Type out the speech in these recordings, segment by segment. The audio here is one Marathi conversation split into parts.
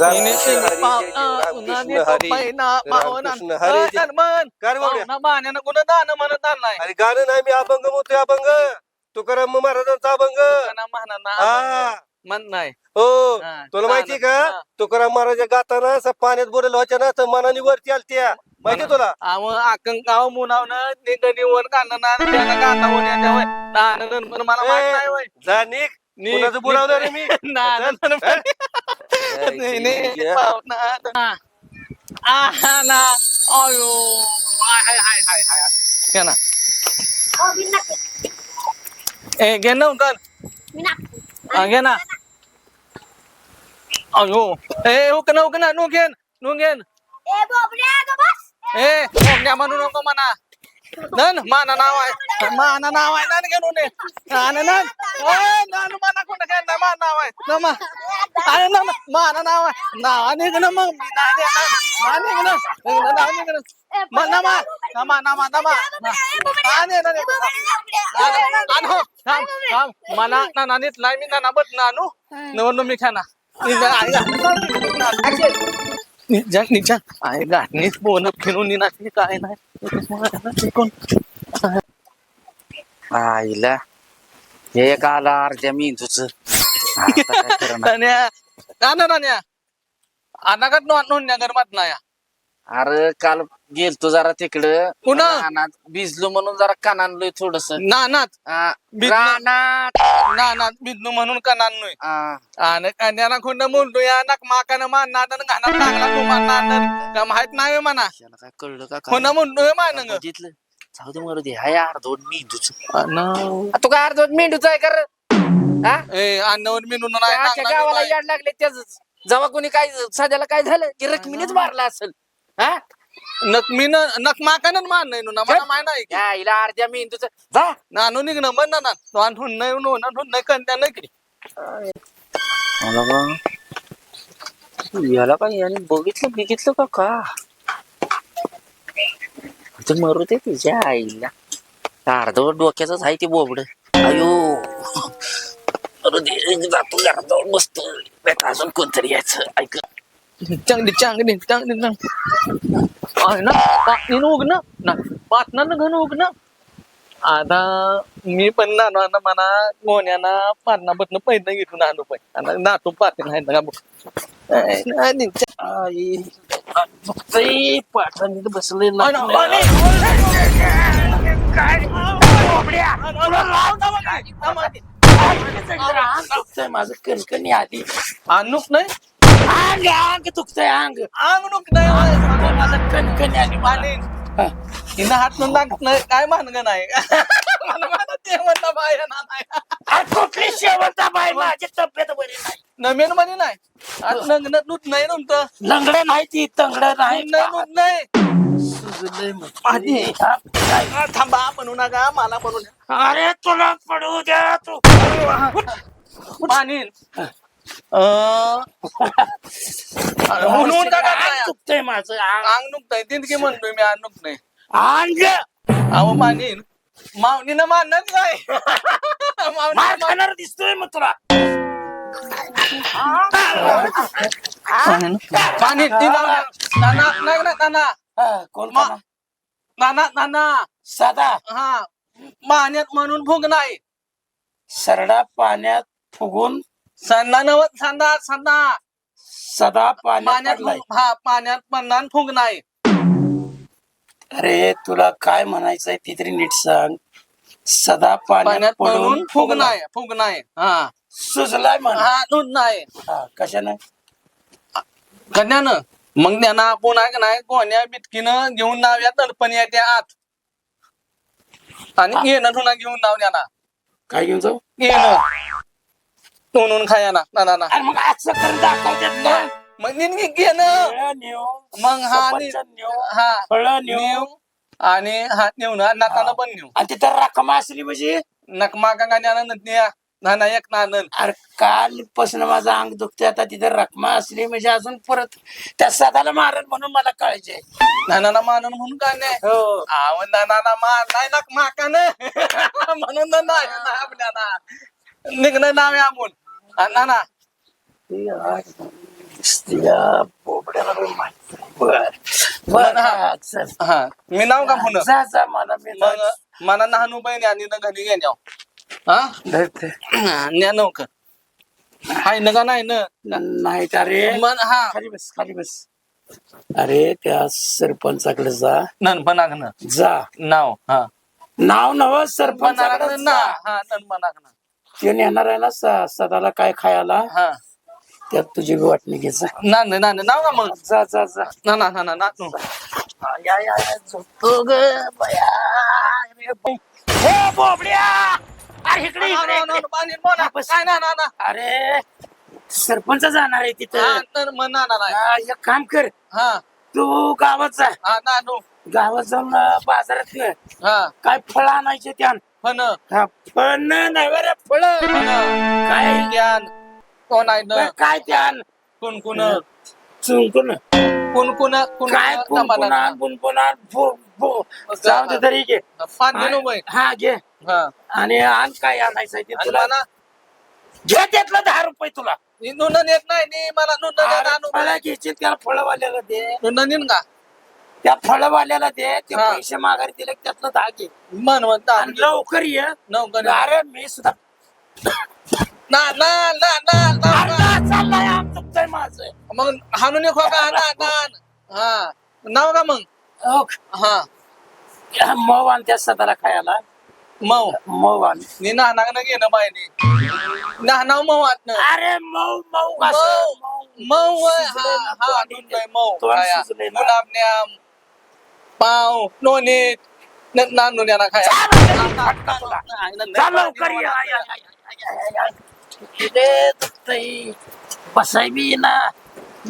रामकृष्ण हरी जय जय रामकृष्ण हरी रामकृष्ण हरी जय. काय बावड्या? अरे गाणं नाही, मी अभंग म्हणतोय, अभंग. तुकाराम महाराजांचा अभंग. हा मन नाही हो. तुला माहितीये का, तुकाराम महाराज गाताना असं पाण्यात बुडेल व्हायच्या ना, तर मनाने वरती आलत्या. माहितीये तुला? आकं गाव मुनावनं निगडी वर काढणार मला माहित नाही होय. जा निघ. कुणाचं बुडावलं रे मी? घे ना घे ना अयो हुक ना नु घेन म्हणू नको म्हणा नन माना नाव आहे नन घेऊन माना कोण काय नाही मान नाव आहे नमा अरे ना माना नाव आहे नाव निघ ना मग मला नानीत नाही मी नाना बट नानू नवनो मी खाना निजा आहे गाठणी बोन फिरून निघाली काय नाही कोण आईला हे एक आला अर्ध्या मेंदूच नाण्या अनागत नगर मात नाही अरे काल गेलतो जरा तिकडं पुन्हा? रानात भिजलो म्हणून जरा कानानलोय थोडस नानात रानात नानात बिजनू म्हणून का नानलोय आणि कन्याला खुंड म्हणतो या नक माकानं मारणार घाना चांगला तू मारणार का माहित नाही म्हणा त्याला काय कळलं का खुंड म्हणतोय मान बघितलं जाऊ दे मरू दे हाय अर्धवट मेंदूच तू काय अर्धवट मेंदूच आहे कर अन्नवर मिळून गावाला याड लागले त्याच जेव्हा कोणी काय साध्याला काय झालं की रकमीनेच मारला असेल हा नक माकानं मार नाही ना मला माहित नाही या हिला अर्ध्या मेंदूच जा नानू निघणं म्हण ना आणून नाही कन्या नाही की याला काय याने बघितलं का मरू दे तिच्या आईला अर्धवट डोक्याच आहे ते बोबड अयो मरू दे जातो घराजवळ बसतो अजून कोणतरी यायचं ऐक चांगली आहे ना पाटणी उगणं पाटणार घन उगणं आता मी पण नानो आता मला गोण्याना पाटणाबद्दल पैसे घेऊन आलो पण नातू पाटण आहे ना पाटणी बसले माझं कणकणी आधी आणूक नाही अंग दुखतंय अंग नुक नाही माझं कणकणी आली मानेन हिनं हात लागत नाही काय मानग नाही मला म्हणत ते म्हणलं बाय ना नाही कुठली शेवटचा बाय माझी तब्येत बरी नाही नमेन म्हणे नाही आज लग्न दूध नाही नव्हतं लंगड नाही ती तंगड नाही दूध नाही थांबा बनवू नका मला बनवू अरे तुला पडू द्या तू मानीन दुखतंय माझं अंग नुकतंय तितकी म्हणतोय मी अंग नुक नाही अंग अहो मानीन मावनीनं मानत नाही मार खाणार दिसतोय मग तुला मानीन ती नाना नाही ना नाना कोण नाना सदा हा पाण्यात म्हणून फुग नाही सरडा पाण्यात फुगून सांदा नवत सांदा सदा पाण्यात हा पाण्यात पडणार फुग नाही अरे तुला काय म्हणायचंय ती तरी नीट सांग सदा पाण्यात पडून फुग नाही हा सुजलाय म्हणा हा दूध नाही कशानं कन्यानं मग त्यांना आपण आहे का नाही कोण्या बिटकीनं घेऊन नाव्या तडपण त्या आत आणि येणं धुना घेऊन नाव त्यांना काय घेऊन जाऊ येणं तोंडून खाया ना मग असं करून दाखवतात ना मग निनगी घेणं मग हा नेऊ आणि हा नेऊ ना नाताना पण नेऊ आणि तिथं रक्कम असली म्हणजे नकमा का नाना एक नानन अरे कालपासून माझं अंग दुखते आता तिथं रकमा असली म्हणजे अजून परत त्या सदाला मारल म्हणून मला काळजी नानाला मानून म्हणून काय नाही हो नानाला मार नाही नकमा का म्हणून नाही आपल्याला निघणं नाव आपण नाना तिला बोबड्याला पण माहित नाही. बर हा. चल हा मी नाव का पुन्हा जा जा मला मी मग मला नानू बहिणी आणि न घरी घेण्या हा धरते. न्या नवकर हाय न का नाही न नाही का रे मन हा खाली बस खाली बस. अरे त्या सरपंचाकडे जा ननपणाक न जा नाव हा नाव नव सरपंचाकडे ना जा. हा ननपणाक न ते नेणार आहे ना सदाला काय खायला हा त्यात तुझी बी वाटणी घे जा. नान नाव का मग जा जा जा ना नानू या या या झोपतो ग बया. हे बोबड्या अरे इकडे इकडे इकडे. बस. काय ना ना अरे सरपंच जाणार आहे तिथं. नाही एक काम कर हा तू गावात जा हा नानू गावात जाऊन बाजारात ये. हा काय फळ आणायचे त्या पण पण नाही बरं फळ काय ज्ञान कोण आहे न काय त्यान कोण कोण चुंकून कोण कोण कोण काय बुनबुना बुनबुना जाऊ दे तरी घे पाणी नो हा घे हा आणि आण काय आणायचं ते आणि तुला मला घे त्यातलं 10 रुपये तुला नून येत नाही नी मला नून फळ घ्यायचे त्याला फळवाल्याला दे नून का त्या फळवाल्याला दे ते हा. पैसे माघारी दिले की त्यातलं 10 घे म्हणवंत आणि लवकर ये नवकर अरे मी सुद्धा ना ना ना ना अर्धा चाललाय आमचं माझं मग हाणून खो का ना हा नाव का मग हा मऊ आण त्या सदाला खायला मऊ मऊ आण नी नाना घेणं पाहिजे नाव मऊ आत अरे मऊ मऊ मऊ हा मऊ गुलाबण्या पाव नोनीत नानून्याना खाया लवकर बसाय बी ना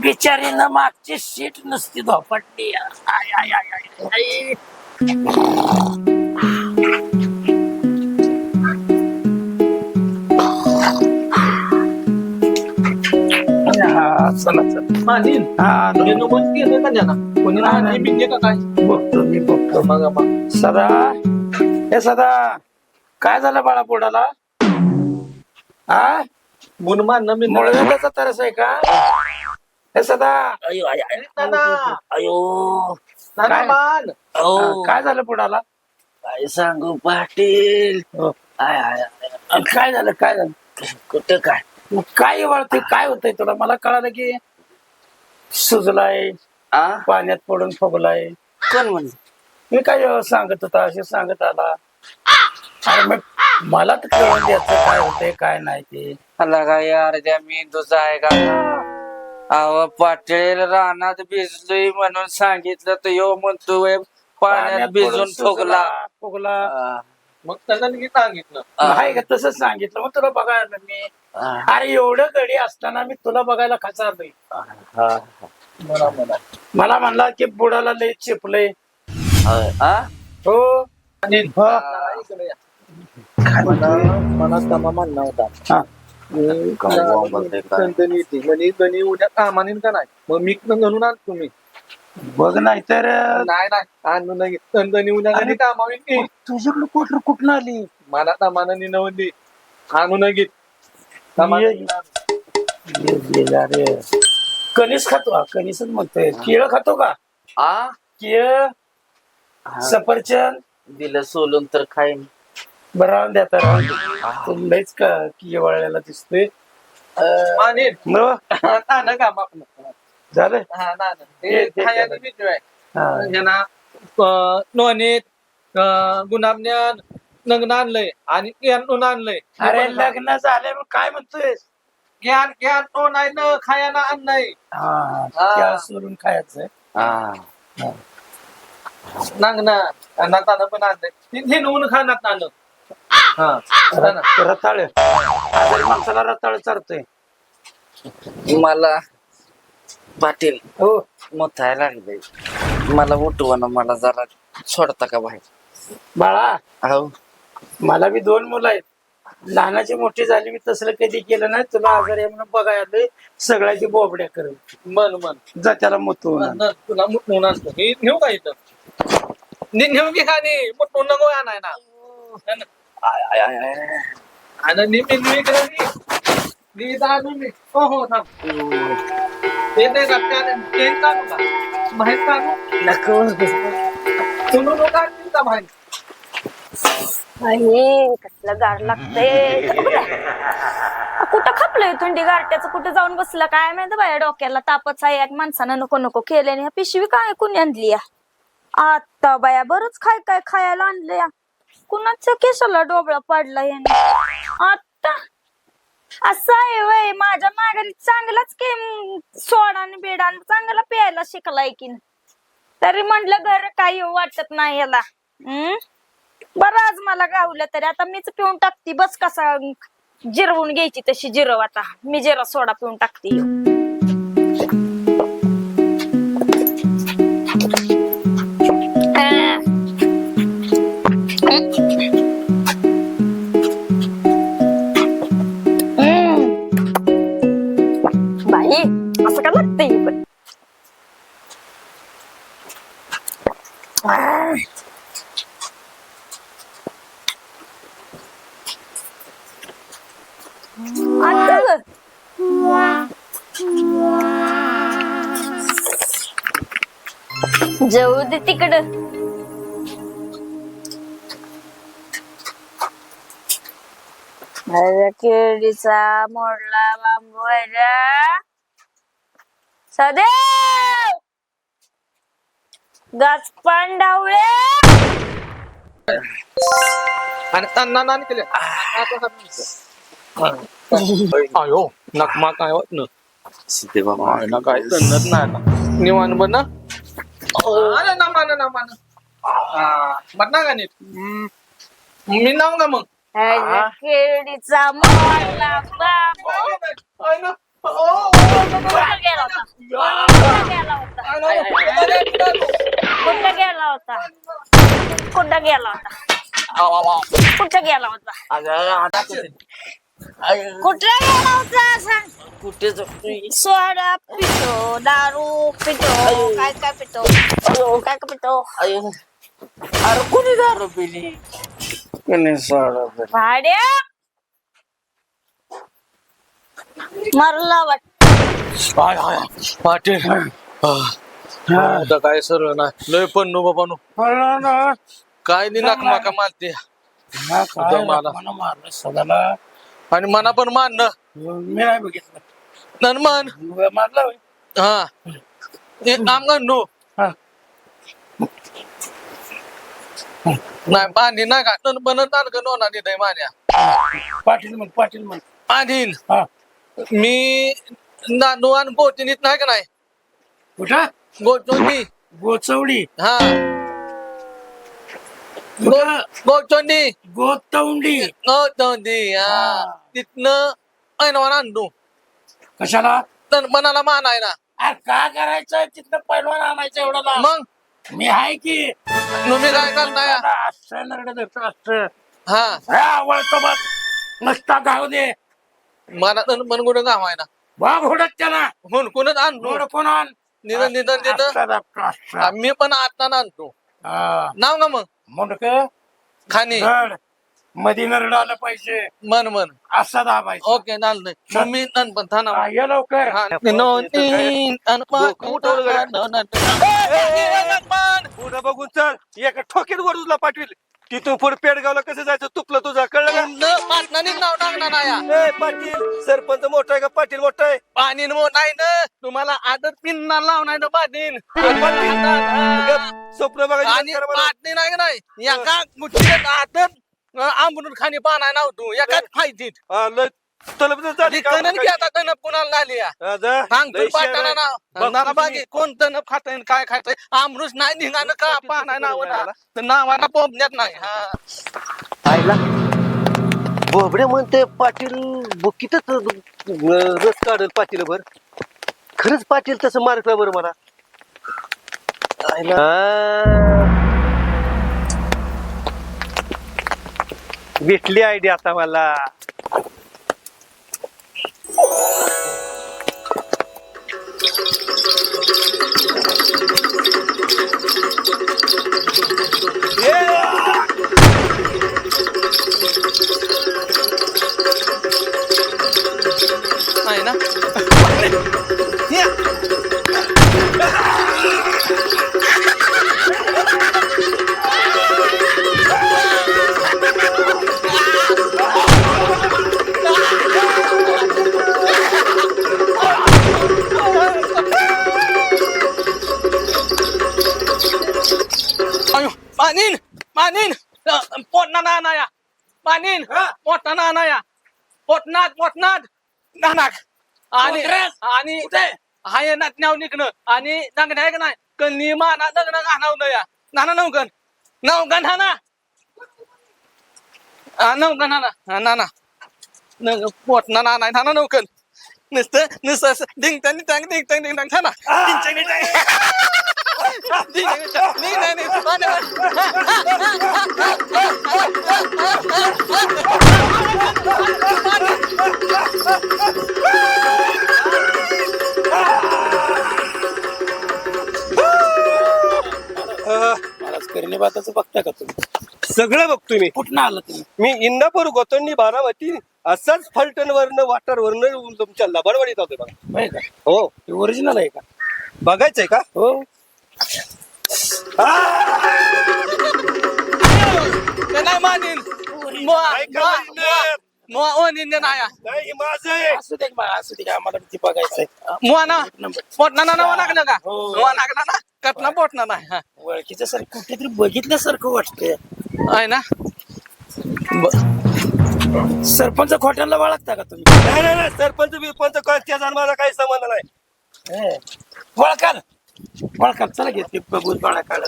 बिचारीनं मागची सीट नुसती धोपटली. आय, आय, आय, आय, आय. हा, चला चला माझी हा कोण केलं का ज्यांना कोणी नाही बिंगे का काय बघतो मी बघतो मग सदा हे सदा काय झालं बाळा पोटाला हा गुण मानणं मी मुळव्याचा तरस आहे का हे सदा अयो अयो काय काय झालं पोटाला काय सांगू पाटील हो. आय आय काय झालं कुठं काय काय वळते काय होतंय तुला मला कळालं की सुजलाय पाण्यात पडून फुगलाय कोण म्हणजे मी काय सांगत होता असे सांगत आला अरे मग मला तर कळून द्यायचं काय होतंय काय नाही ते आला का यार त्या मी तुझा आहे का अहो पाटील रानात भिजलोय म्हणून सांगितलं तर यो म्हणतोय पाण्यात भिजून फुगला मग त्यांना मी सांगितलं नाही का तसंच सांगितलं मग तुला बघायला मी अरे एवढं गडी असताना मी तुला बघायला खचारलोय मला म्हणला की बुडाला लय चिपलंय हो मला तमा म्हणणं होता गणी उद्या कामाने का नाही मग मी गणून आणतो मी बघ नाही तर नाही आणू नाही गणी उद्या गणी कामावी तुझ्याकडे कोटर कुठून आली मला तमानं निनवली आणू न घेत अरे कणीस खातो कणीसच म्हणतोय केळ खातो का केळ सफरचंद दिलं सोलून तर खाईन बरं राहून द्या तर लयच का केळ वाळलेला दिसतोय झालं नोनीत गुलाबण्यान लग्न आणलंय आणि ज्ञान आणलंय अरे लग्न झालंय मग काय म्हणतोय ज्ञान तो नाही न खायला आणलंय सोडून खायचं नांगना नाताना पण आणलंय हे नऊन खाण्यात नाणं रताळ आजारी माणसाला रताळ चारतोय मला पाटील हो मोठायला लागले मला उठवा मला जरा सोडता का बाहेर बाळा हो मला बी 2 मुलं आहेत लहानाची मोठी झाली मी तसलं कधी केलं नाही तुला आजारी आहे म्हणून बघायला सगळ्याची बोबड्या कर मन जा त्याला मुतवून तुला मुठवून आणतो हे नेऊ का इथं नेऊ की खाली मुठवून नको आणाय ना आणि मी हो हो थांब ते नाही का ते काढू का बाहेर काढू नको कोण लोक काढतील का बाहेर आई कसलं गार लागतंय कुठं खपलंय थंडी गारट्याचं कुठं जाऊन बसलं काय माहिती बाया डोक्याला तापच आहे एक माणसानं नको नको केल्याने ह्या पिशवी काय कुणी आणली या आता बाया बरंच काय खायला आणलं या कुणाच्या केसाला डोबळा पडला याने आता असं आहे वय माझ्या माघारी चांगलाच की सोडा आणि बेडा चांगला प्यायला शिकलाय की तरी म्हंटल घर काही वाटत नाही याला बरं आज मला गावलं तरी आता मीच पिऊन टाकते बस कसा जिरवून घ्यायची तशी जिरव आता मी जिरा सोडा पिऊन टाकते बाई असं का लागतंय पण जाऊ दे तिकडं केळीचा मोडला बांबू सदैव गाच पांडावळे आणि त्यांना नान केले अयो नकमा काय होत ना सिद्धे बाबा काय तन्नत नाही आता निवान बन ना मान बदना का नीट मी नाव का मग केळीचा मोडला बांबू कुठं गेला होता कुठं गेला सांग कुठे सोडा पितो दारू पितो काय पितो काय पितो अरे कोणी दारू पिली कोणी सोडा भाड्या मरला पाटील आता काय सरळ नाही लय पण नो बाबा नो काय नाही नाक माका मारते मला मारलं सदाला आणि मना पण मानणं मी नाही बघितलं नन मन मारला होय. हा एक काम कर नो हा. नाही पाणी नाही का नन बनत आण का नोना देत मान्या पाटील म्हण आधीन हा मी नानू आणि गोटीनीत नाही का नाही कुठं गोचोंडी गोचवडी हा कुठं? गोचोंडी गोतवंडी गोचोंडी हा तिथनं ऐनवान आणू कशाला तर मनाला मान आहे ना अरे का करायचं तिथनं पैलवान आणायचं एवढं लांब? मग मी आहे की तुम्ही काय करताय असं नरड धरतो असं हा आवडतो बघ नसता गाव दे मला तर मन कुठं गाव आहे ना वाघ होडत त्याला हुणकूनच आणतो घोड कोण आण निधन निधन तिथं मी पण आता आणतो नाव का मग मुंडक खाणी धड मधी नरड आलं पाहिजे मन मन असा दाबायचा ओके चालतंय मग मी नन पण थाना ये लवकर पुढं बघून चल एका ठोक्यात वर तुला पाठविल तिथून पुढे पेडगावला कसं जायचं तुपलं तुझा कळलं का नाव टाकणार नाही ए, पाटील सरपंच मोठा आहे का पाटील मोठा आहे पाणी नाही ना तुम्हाला आदत पिन्ना लावणार ना पाटील स्वप्न बघायचं आणि पाटणी नाही का नाही एका गुच्छीत आदत आंबून खाणी पाना नाव तू एकाच फायतीत आता तनप कुणाला झाली सांग तू पाटाला नाव बागे कोण तनप खाताय काय खाताय आमरूस नाही निघालं का पाना नाव तर नावाला पोपण्यात नाही हा आईला बोबडे म्हणते पाटील बुकीतच रस काढल पाटील भर खरंच पाटील तसं मारलं बरं मला भेटली आयडिया आता मला आहे ना मानीन मानीन पोटना नानाया मानीन पोटना नानाया पोटनाथ नानाक आणि आणि हाय नाव निघणं आणि नागण आहे का नाही कन्नी माना लग्न घालवलं या नाना नवगण हा ना नवगण हा ना नाना पोटना नाना नाना नवगण नुसतं डिंगटंग था ना महाराज करणे बाताचं बघता का तुम्ही सगळं बघतोय मी. कुठं आलं तुम्ही मी इंदापूर गोतंडी बारामती असंच फलटण वरनं वाटर वरनं तुमच्या लबाडवाडीत होते बघा. होय का हो हे ओरिजिनल आहे का बघायचंय का? हो नाही मानीन नाही माझं आहे. असू दे बा, असू दे आम्हाला किती बघायचंय मुआना पोटना ना नागलं का हो. नागला ना कटना पोटना नाही ओळखीच्या सारखं कुठेतरी बघितल्यासारखं वाटतंय आहे ना सरपंच खोट्याला ओळखता का तुम्ही नाही सरपंच बिरपंच काय त्याचा माझा काही संबंध नाही. हे, ओळखाल चला घेते बघून बाळा काढा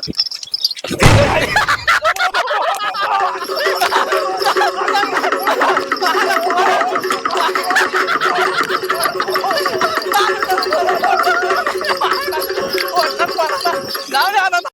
जाऊ द्या